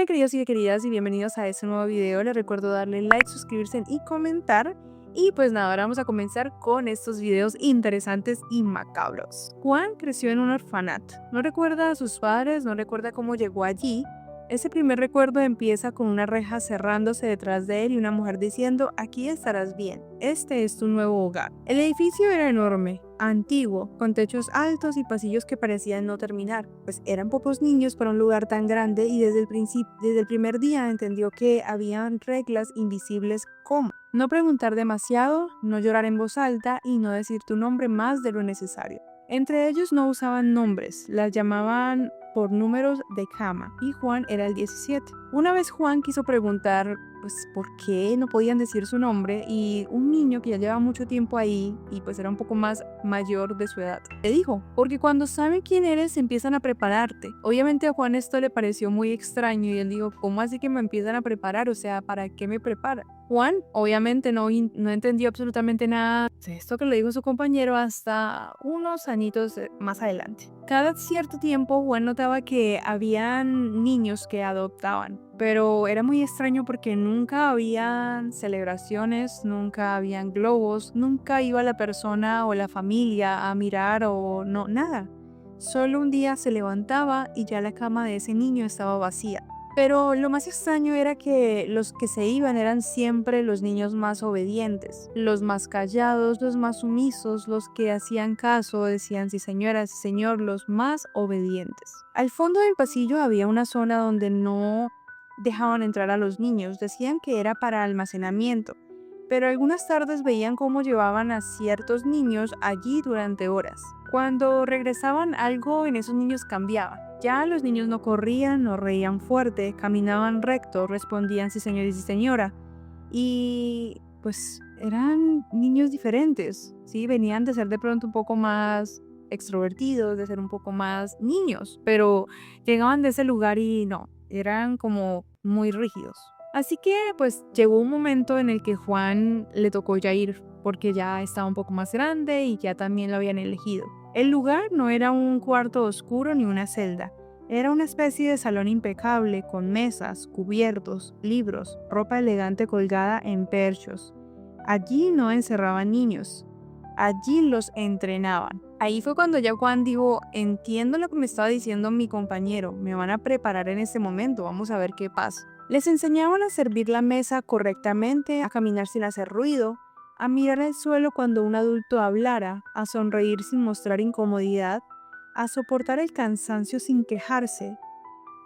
Hola queridos y queridas y bienvenidos a este nuevo video. Les recuerdo darle like, suscribirse y comentar. Y pues nada, ahora vamos a comenzar con estos videos interesantes y macabros. Juan creció en un orfanato. No recuerda a sus padres, no recuerda cómo llegó allí. Ese primer recuerdo empieza con una reja cerrándose detrás de él y una mujer diciendo: aquí estarás bien, este es tu nuevo hogar. El edificio era enorme, antiguo, con techos altos y pasillos que parecían no terminar, pues eran pocos niños para un lugar tan grande y desde el primer día entendió que habían reglas invisibles como no preguntar demasiado, no llorar en voz alta y no decir tu nombre más de lo necesario. Entre ellos no usaban nombres, las llamaban por números de cama y Juan era el 17. Una vez Juan quiso preguntar pues por qué no podían decir su nombre y un niño que ya lleva mucho tiempo ahí y pues era un poco más mayor de su edad le dijo: porque cuando saben quién eres empiezan a prepararte. Obviamente a Juan esto le pareció muy extraño y él dijo: ¿cómo así que me empiezan a preparar? O sea, ¿para qué me preparan? Juan obviamente no entendió absolutamente nada de esto que le dijo su compañero hasta unos añitos más adelante. Cada cierto tiempo Juan notaba que habían niños que adoptaban, pero era muy extraño porque nunca habían celebraciones, nunca habían globos, nunca iba la persona o la familia a mirar o no, nada. Solo un día se levantaba y ya la cama de ese niño estaba vacía. Pero lo más extraño era que los que se iban eran siempre los niños más obedientes, los más callados, los más sumisos, los que hacían caso, decían sí señora, sí señor, los más obedientes. Al fondo del pasillo había una zona donde no dejaban entrar a los niños, decían que era para almacenamiento, pero algunas tardes veían cómo llevaban a ciertos niños allí durante horas. Cuando regresaban, algo en esos niños cambiaba. Ya los niños no corrían, no reían fuerte, caminaban recto, respondían sí señor y sí señora. Y pues eran niños diferentes, ¿sí? Venían de ser de pronto un poco más extrovertidos, de ser un poco más niños, pero llegaban de ese lugar y no, eran como muy rígidos. Así que pues llegó un momento en el que Juan le tocó ya ir porque ya estaba un poco más grande y ya también lo habían elegido. El lugar no era un cuarto oscuro ni una celda. Era una especie de salón impecable con mesas, cubiertos, libros, ropa elegante colgada en perchos. Allí no encerraban niños, allí los entrenaban. Ahí fue cuando ya Juan dijo: entiendo lo que me estaba diciendo mi compañero, me van a preparar en este momento, vamos a ver qué pasa. Les enseñaban a servir la mesa correctamente, a caminar sin hacer ruido, a mirar el suelo cuando un adulto hablara, a sonreír sin mostrar incomodidad, a soportar el cansancio sin quejarse,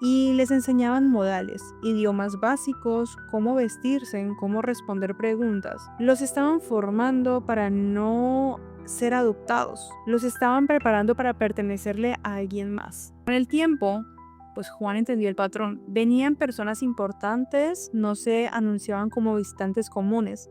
y les enseñaban modales, idiomas básicos, cómo vestirse, cómo responder preguntas. Los estaban formando para no ser adoptados, los estaban preparando para pertenecerle a alguien más. Con el tiempo, pues Juan entendió el patrón. Venían personas importantes, no se anunciaban como visitantes comunes.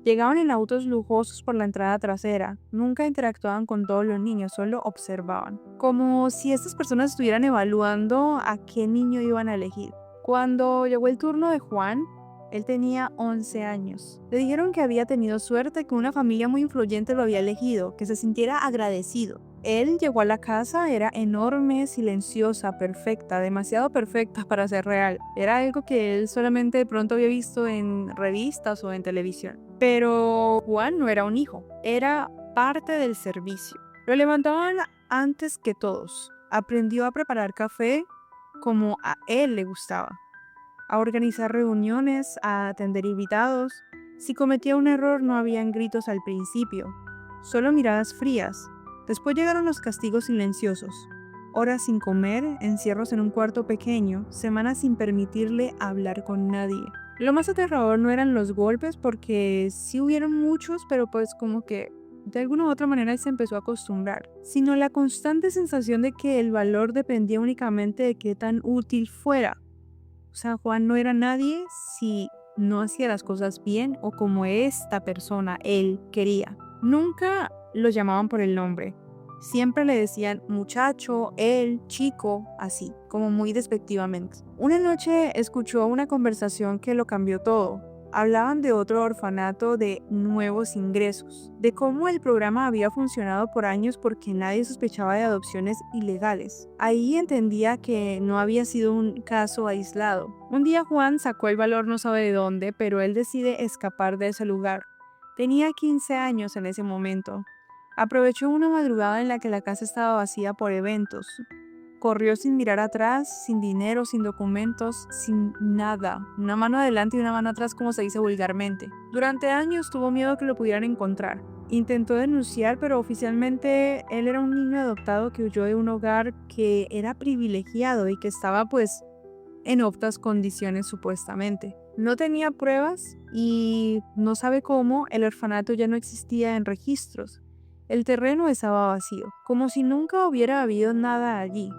Llegaban en autos lujosos por la entrada trasera, nunca interactuaban con todos los niños, solo observaban, como si estas personas estuvieran evaluando a qué niño iban a elegir. Cuando llegó el turno de Juan, él tenía 11 años. Le dijeron que había tenido suerte, que una familia muy influyente lo había elegido, que se sintiera agradecido. Él llegó a la casa, era enorme, silenciosa, perfecta, demasiado perfecta para ser real. Era algo que él solamente de pronto había visto en revistas o en televisión. Pero Juan no era un hijo, era parte del servicio. Lo levantaban antes que todos. Aprendió a preparar café como a él le gustaba, a organizar reuniones, a atender invitados. Si cometía un error no habían gritos al principio, solo miradas frías. Después llegaron los castigos silenciosos, horas sin comer, encierros en un cuarto pequeño, semanas sin permitirle hablar con nadie. Lo más aterrador no eran los golpes, porque sí hubieron muchos, pero pues como que de alguna u otra manera él se empezó a acostumbrar, sino la constante sensación de que el valor dependía únicamente de qué tan útil fuera. O sea, Juan no era nadie si no hacía las cosas bien o como esta persona, él, quería. Nunca lo llamaban por el nombre. Siempre le decían muchacho, él, chico, así, como muy despectivamente. Una noche escuchó una conversación que lo cambió todo. Hablaban de otro orfanato de nuevos ingresos, de cómo el programa había funcionado por años porque nadie sospechaba de adopciones ilegales. Ahí entendía que no había sido un caso aislado. Un día Juan sacó el valor no sabe de dónde, pero él decide escapar de ese lugar. Tenía 15 años en ese momento. Aprovechó una madrugada en la que la casa estaba vacía por eventos. Corrió sin mirar atrás, sin dinero, sin documentos, sin nada. Una mano adelante y una mano atrás, como se dice vulgarmente. Durante años tuvo miedo que lo pudieran encontrar. Intentó denunciar, pero oficialmente él era un niño adoptado que huyó de un hogar que era privilegiado y que estaba pues en optas condiciones supuestamente. No tenía pruebas y no sabe cómo el orfanato ya no existía en registros. El terreno estaba vacío, como si nunca hubiera habido nada allí.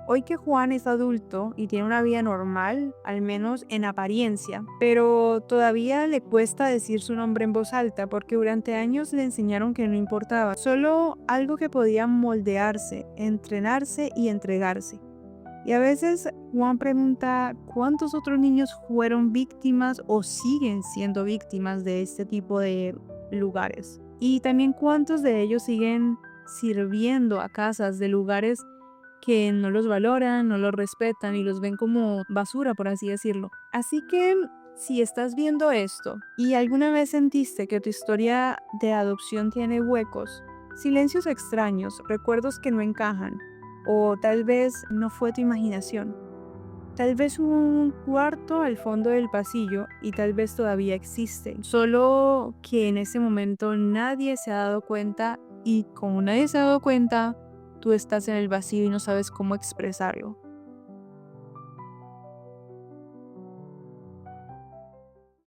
Hoy que Juan es adulto y tiene una vida normal, al menos en apariencia, pero todavía le cuesta decir su nombre en voz alta porque durante años le enseñaron que no importaba, solo algo que podía moldearse, entrenarse y entregarse. Y a veces Juan pregunta cuántos otros niños fueron víctimas o siguen siendo víctimas de este tipo de lugares. Y también cuántos de ellos siguen sirviendo a casas de lugares que no los valoran, no los respetan y los ven como basura, por así decirlo. Así que si estás viendo esto y alguna vez sentiste que tu historia de adopción tiene huecos, silencios extraños, recuerdos que no encajan, o tal vez no fue tu imaginación. Tal vez hubo un cuarto al fondo del pasillo y tal vez todavía existe. Solo que en ese momento nadie se ha dado cuenta y como nadie se ha dado cuenta, tú estás en el vacío y no sabes cómo expresarlo.